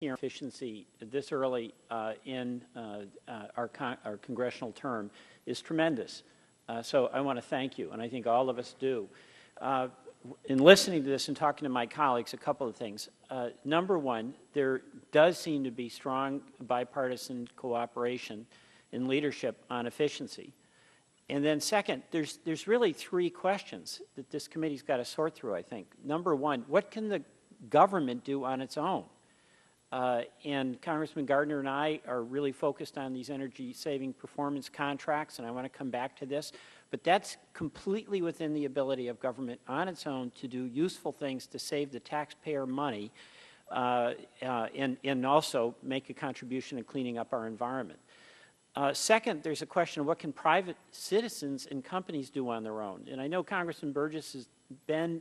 here efficiency this early in our congressional term is tremendous. So I want to thank you, and I think all of us do. In listening to this and talking to my colleagues, a couple of things. Number one, there does seem to be strong bipartisan cooperation and leadership on efficiency. And then second, there's really three questions that this committee's got to sort through, I think. Number one, what can the government do on its own? And Congressman Gardner and I are really focused on these energy-saving performance contracts, and I want to come back to this. But that's completely within the ability of government on its own to do useful things to save the taxpayer money and also make a contribution in cleaning up our environment. Second, there's a question of what can private citizens and companies do on their own. And I know Congressman Burgess has been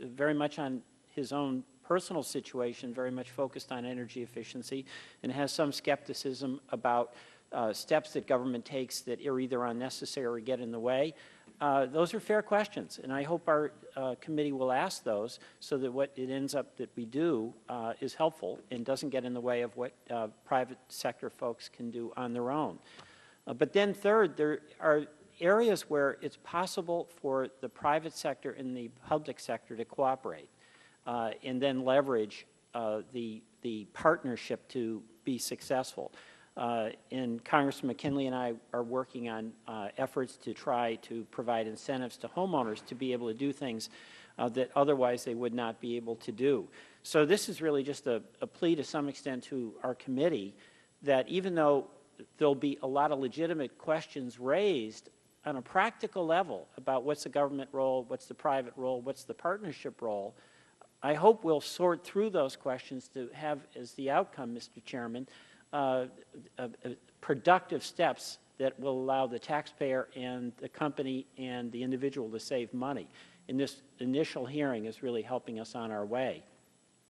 very much on his own personal situation, very much focused on energy efficiency, and has some skepticism about steps that government takes that are either unnecessary or get in the way. Those are fair questions, and I hope our committee will ask those so that what it ends up that we do is helpful and doesn't get in the way of what private sector folks can do on their own. But then third, there are areas where it's possible for the private sector and the public sector to cooperate and then leverage the partnership to be successful. And Congressman McKinley and I are working on efforts to try to provide incentives to homeowners to be able to do things that otherwise they would not be able to do. So this is really just a plea to some extent to our committee that even though there'll be a lot of legitimate questions raised on a practical level about what's the government role, what's the private role, what's the partnership role, I hope we'll sort through those questions to have as the outcome, Mr. Chairman, productive steps that will allow the taxpayer and the company and the individual to save money. And this initial hearing is really helping us on our way.